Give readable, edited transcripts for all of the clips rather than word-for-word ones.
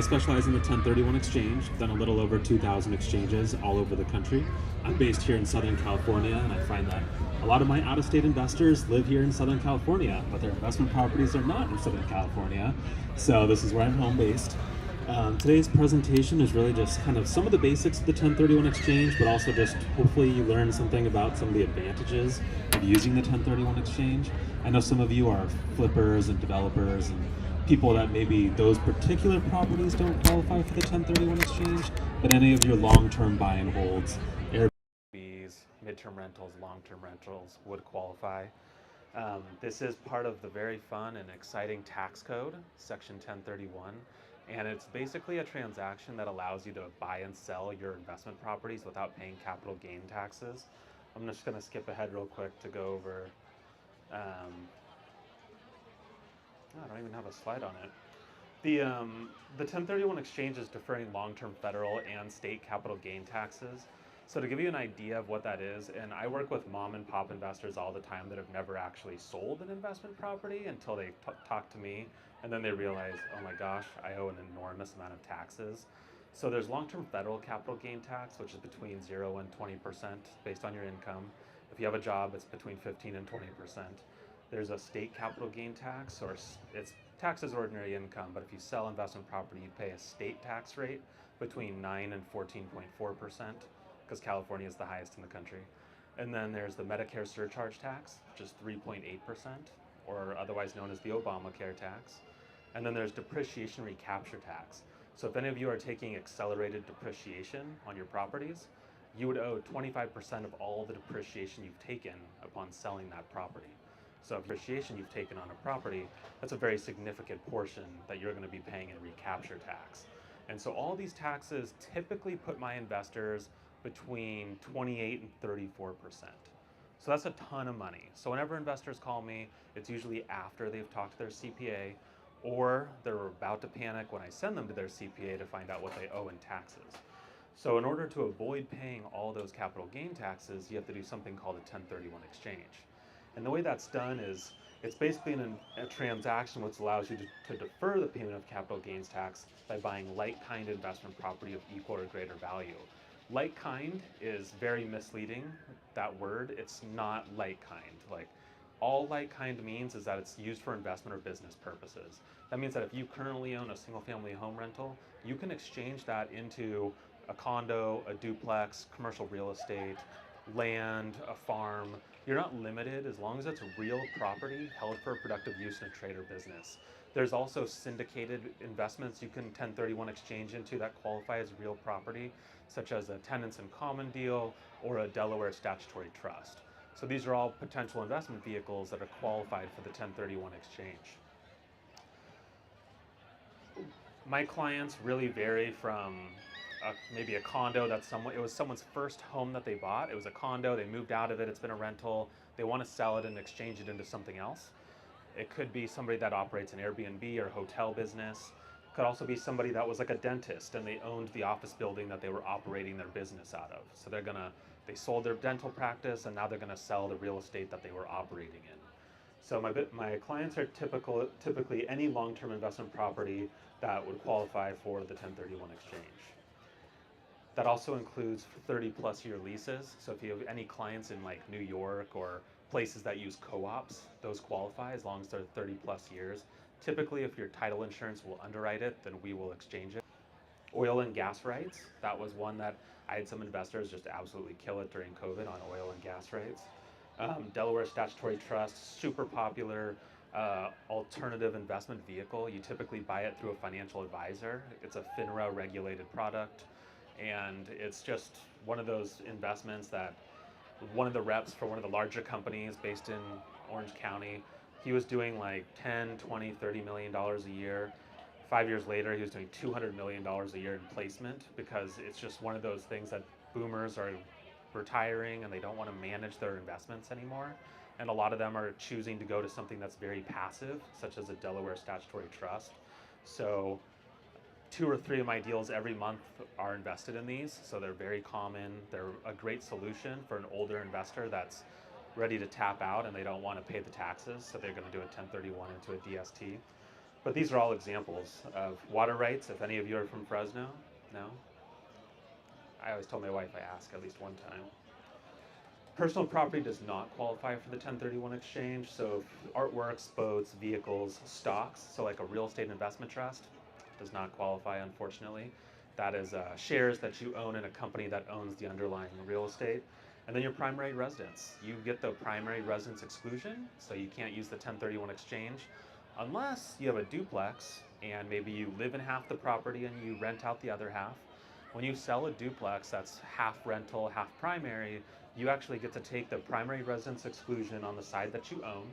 specialize in the 1031 exchange. I've done a little over 2,000 exchanges all over the country. I'm based here in Southern California, and I find that a lot of my out-of-state investors live here in Southern California, but their investment properties are not in Southern California. So this is where I'm home based. Today's presentation is really just kind of some of the basics of the 1031 exchange, but also just hopefully you learn something about some of the advantages of using the 1031 exchange. I know some of you are flippers and developers and people that maybe those particular properties don't qualify for the 1031 exchange, but any of your long-term buy and holds, Airbnbs, midterm rentals, long-term rentals would qualify. This is part of the very fun and exciting tax code, Section 1031, and it's basically a transaction that allows you to buy and sell your investment properties without paying capital gain taxes. I'm just going to skip ahead real quick to go over. I don't even have a slide on it. The 1031 exchange is deferring long-term federal and state capital gain taxes. So to give you an idea of what that is, and I work with mom and pop investors all the time that have never actually sold an investment property until they talk to me, and then they realize, oh my gosh, I owe an enormous amount of taxes. So there's long-term federal capital gain tax, which is between 0 and 20% based on your income. If you have a job, it's between 15 and 20%. There's a state capital gain tax, or it's taxed as ordinary income, but if you sell investment property, you pay a state tax rate between 9 and 14.4%, because California is the highest in the country. And then there's the Medicare surcharge tax, which is 3.8%, or otherwise known as the Obamacare tax. And then there's depreciation recapture tax. So if any of you are taking accelerated depreciation on your properties, you would owe 25% of all the depreciation you've taken upon selling that property. So depreciation you've taken on a property, that's a very significant portion that you're going to be paying in recapture tax. And so all these taxes typically put my investors between 28 and 34%. So that's a ton of money. So whenever investors call me, it's usually after they've talked to their CPA, or they're about to panic when I send them to their CPA to find out what they owe in taxes. So in order to avoid paying all those capital gain taxes, you have to do something called a 1031 exchange. And the way that's done is it's basically a transaction which allows you to defer the payment of capital gains tax by buying like-kind investment property of equal or greater value. Like-kind is very misleading, that word. It's not like-kind. Like, all like-kind means is that it's used for investment or business purposes. That means that if you currently own a single-family home rental, you can exchange that into a condo, a duplex, commercial real estate, land, a farm. You're not limited as long as it's real property held for productive use in a trade or business. There's also syndicated investments you can 1031 exchange into that qualify as real property, such as a tenants in common deal or a Delaware statutory trust. So these are all potential investment vehicles that are qualified for the 1031 exchange. My clients really vary from maybe a condo it was someone's first home that they bought. It was a condo, they moved out of it, it's been a rental, they want to sell it and exchange it into something else. It could be somebody that operates an Airbnb or hotel business. It could also be somebody that was like a dentist and they owned the office building that they were operating their business out of. So they sold their dental practice and now they're gonna sell the real estate that they were operating in. So my clients are typically any long-term investment property that would qualify for the 1031 exchange. That also includes 30 plus year leases. So if you have any clients in like New York or places that use co-ops, those qualify as long as they're 30 plus years. Typically, if your title insurance will underwrite it, then we will exchange it. Oil and gas rights, that was one that I had some investors just absolutely kill it during COVID on oil and gas rights. Delaware statutory trust, super popular alternative investment vehicle. You typically buy it through a financial advisor. It's a FINRA regulated product. And it's just one of those investments that one of the reps for one of the larger companies based in Orange County, he was doing like 10, 20, $30 million a year. 5 years later, he was doing $200 million a year in placement because it's just one of those things that boomers are retiring and they don't want to manage their investments anymore. And a lot of them are choosing to go to something that's very passive, such as a Delaware statutory trust. So 2 or 3 of my deals every month are invested in these, so they're very common. They're a great solution for an older investor that's ready to tap out and they don't want to pay the taxes, so they're going to do a 1031 into a DST. But these are all examples of water rights. If any of you are from Fresno, no? I always told my wife I ask at least one time. Personal property does not qualify for the 1031 exchange. So if artworks, boats, vehicles, stocks, so like a real estate investment trust, does not qualify, unfortunately. That is shares that you own in a company that owns the underlying real estate. And then your primary residence. You get the primary residence exclusion, so you can't use the 1031 exchange unless you have a duplex and maybe you live in half the property and you rent out the other half. When you sell a duplex that's half rental, half primary, you actually get to take the primary residence exclusion on the side that you own,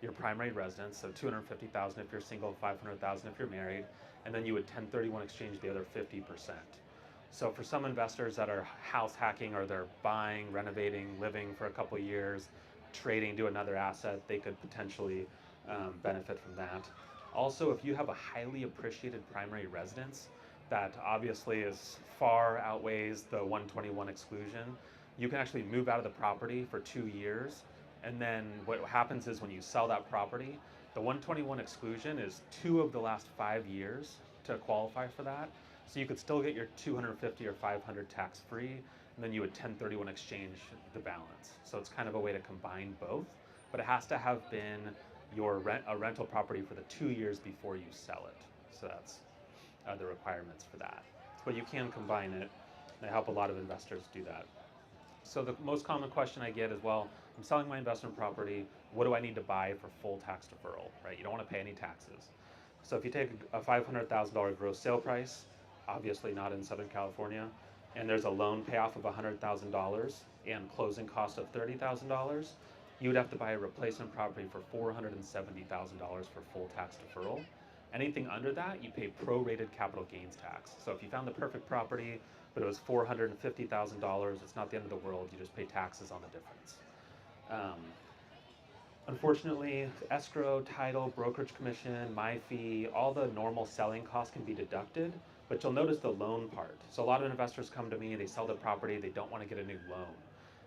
your primary residence, so 250,000 if you're single, 500,000 if you're married, and then you would 1031 exchange the other 50%. So for some investors that are house hacking or they're buying, renovating, living for a couple years, trading to another asset, they could potentially benefit from that. Also, if you have a highly appreciated primary residence that obviously is far outweighs the 121 exclusion, you can actually move out of the property for 2 years. And then what happens is when you sell that property, the 121 exclusion is 2 of the last 5 years to qualify for that. So you could still get your 250 or 500 tax free, and then you would 1031 exchange the balance. So it's kind of a way to combine both, but it has to have been a rental property for the 2 years before you sell it. So that's the requirements for that. But you can combine it, and I help a lot of investors do that. So the most common question I get is, well, I'm selling my investment property, what do I need to buy for full tax deferral, right? You don't want to pay any taxes. So if you take a $500,000 gross sale price, obviously not in Southern California, and there's a loan payoff of $100,000 and closing cost of $30,000, you would have to buy a replacement property for $470,000 for full tax deferral. Anything under that, you pay prorated capital gains tax. So if you found the perfect property, but it was $450,000, it's not the end of the world, you just pay taxes on the difference. Unfortunately, escrow, title, brokerage commission, my fee, all the normal selling costs can be deducted, but you'll notice the loan part. So a lot of investors come to me, they sell the property, they don't want to get a new loan.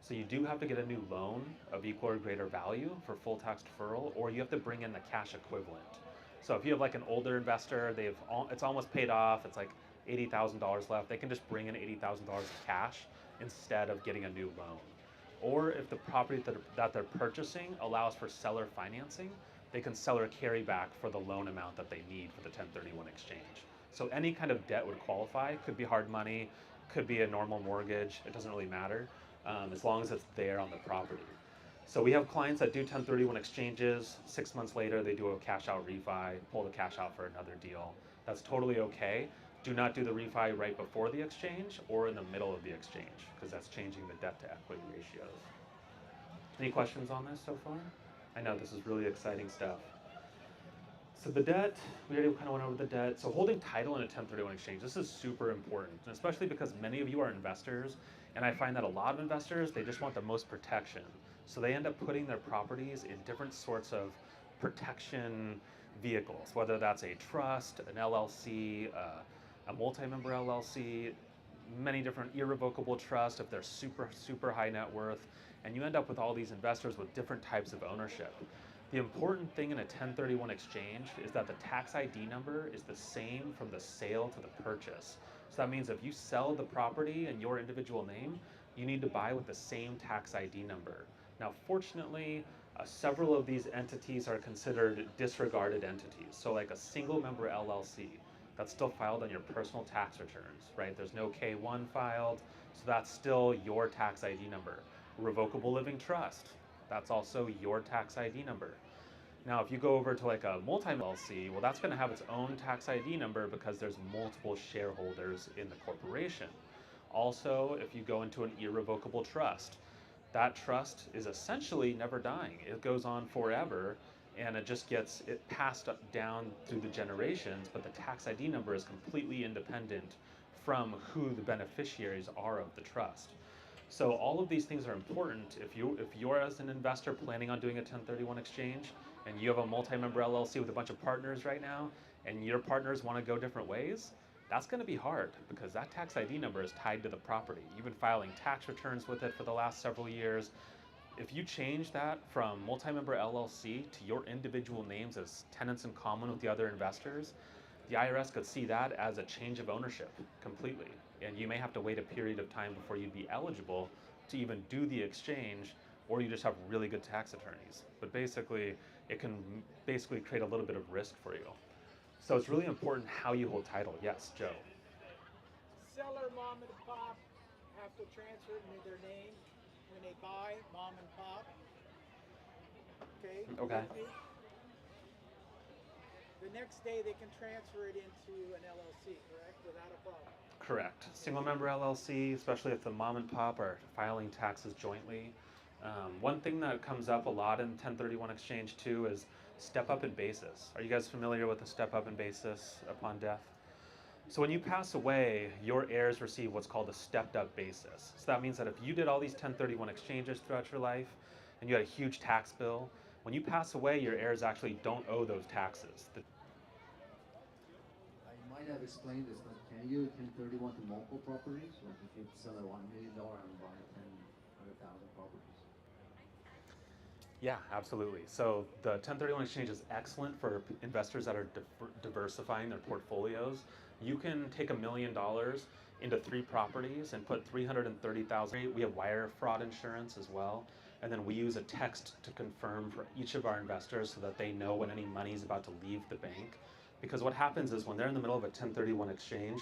So you do have to get a new loan of equal or greater value for full tax deferral, or you have to bring in the cash equivalent. So if you have like an older investor, it's almost paid off, it's like $80,000 left, they can just bring in $80,000 cash instead of getting a new loan. Or if the property that they're purchasing allows for seller financing, they can seller carry back for the loan amount that they need for the 1031 exchange. So any kind of debt would qualify. Could be hard money, could be a normal mortgage, it doesn't really matter, as long as it's there on the property. So we have clients that do 1031 exchanges, 6 months later they do a cash out refi, pull the cash out for another deal. That's totally okay. Do not do the refi right before the exchange or in the middle of the exchange, because that's changing the debt to equity ratios. Any questions on this so far? I know this is really exciting stuff. So the debt, we already kind of went over the debt. So holding title in a 1031 exchange, this is super important, and especially because many of you are investors, and I find that a lot of investors, they just want the most protection. So they end up putting their properties in different sorts of protection vehicles, whether that's a trust, an LLC, a multi-member LLC, many different irrevocable trusts if they're super high net worth, and you end up with all these investors with different types of ownership. The important thing in a 1031 exchange is that the tax ID number is the same from the sale to the purchase. So that means if you sell the property in your individual name, you need to buy with the same tax ID number. Now, fortunately, several of these entities are considered disregarded entities. So like a single member LLC, that's still filed on your personal tax returns, right? There's no K1 filed, so that's still your tax ID number. Revocable living trust, that's also your tax ID number. Now, if you go over to like a multi-LLC, well, that's gonna have its own tax ID number because there's multiple shareholders in the corporation. Also, if you go into an irrevocable trust, that trust is essentially never dying. It goes on forever, and it just gets passed down through the generations, but the tax ID number is completely independent from who the beneficiaries are of the trust. So all of these things are important. If you're as an investor planning on doing a 1031 exchange, and you have a multi-member LLC with a bunch of partners right now, and your partners want to go different ways, that's going to be hard because that tax ID number is tied to the property. You've been filing tax returns with it for the last several years. If you change that from multi-member LLC to your individual names as tenants in common with the other investors, the IRS could see that as a change of ownership completely. And you may have to wait a period of time before you'd be eligible to even do the exchange, or you just have really good tax attorneys. But basically, it can basically create a little bit of risk for you. So it's really important how you hold title. Yes, Joe. Seller, mom and pop have to transfer it into their name when they buy, mom and pop. Okay, Okay. with me? The next day they can transfer it into an LLC, correct? Without a problem. Correct. Single member LLC, especially if the mom and pop are filing taxes jointly. One thing that comes up a lot in 1031 exchange too is step up in basis. Are you guys familiar with the step up in basis upon death? So when you pass away, your heirs receive what's called a stepped up basis. So that means that if you did all these 1031 exchanges throughout your life and you had a huge tax bill, when you pass away, your heirs actually don't owe those taxes. I might have explained this, but can you 1031 to multiple properties? Like if you sell a $1 million and buy 100,000 properties? Yeah, absolutely. So the 1031 exchange is excellent for investors that are diversifying their portfolios. You can take $1 million into 3 properties and put 330,000. We have wire fraud insurance as well. And then we use a text to confirm for each of our investors so that they know when any money is about to leave the bank. Because what happens is when they're in the middle of a 1031 exchange,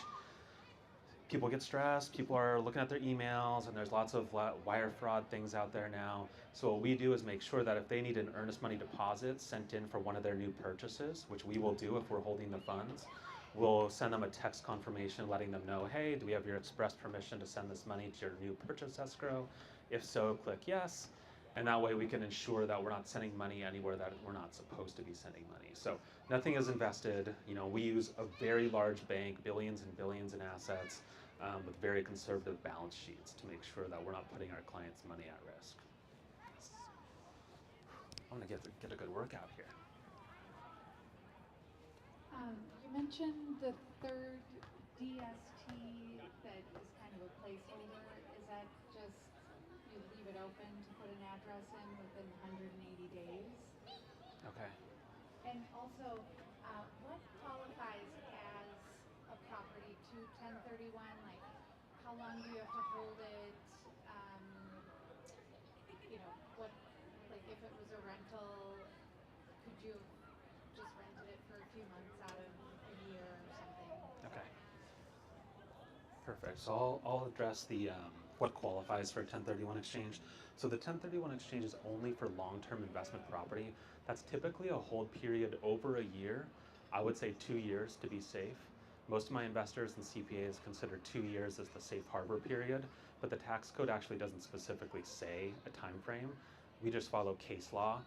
people get stressed, people are looking at their emails, and there's lots of wire fraud things out there now. So what we do is make sure that if they need an earnest money deposit sent in for one of their new purchases, which we will do if we're holding the funds, we'll send them a text confirmation letting them know, hey, do we have your express permission to send this money to your new purchase escrow? If so, click yes. And that way we can ensure that we're not sending money anywhere that we're not supposed to be sending money. So nothing is invested. You know, we use a very large bank, billions and billions in assets, with very conservative balance sheets to make sure that we're not putting our clients' money at risk. I'm gonna get a good workout here. You mentioned the third DST that is kind of a placeholder. Is that just you leave it open to put an address in within 180 days? Okay. And also, what qualifies as a property to 1031? Like, how long do you have to hold it? What, like, if it was a rental, could you have just rented it for a few months out of a year or something? Okay. Perfect. So I'll address the what qualifies for a 1031 exchange. So the 1031 exchange is only for long-term investment property. That's typically a hold period over a year. I would say 2 years to be safe. Most of my investors and CPAs consider 2 years as the safe harbor period, but the tax code actually doesn't specifically say a time frame. We just follow case law.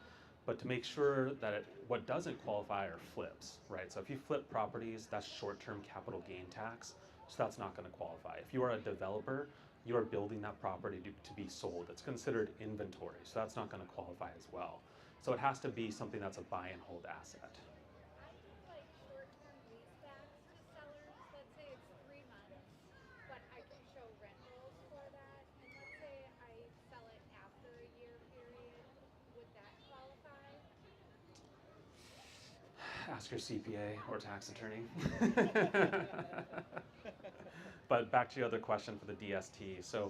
But to make sure that what doesn't qualify are flips, right? So if you flip properties, that's short-term capital gain tax, so that's not going to qualify. If you are a developer, you are building that property to be sold. It's considered inventory, so that's not going to qualify as well. So it has to be something that's a buy and hold asset. I do like short-term lease backs to sellers. Let's say it's 3 months, but I can show rentals for that. And let's say I sell it after a year period. Would that qualify? Ask your CPA or tax attorney. But back to your other question for the DST. So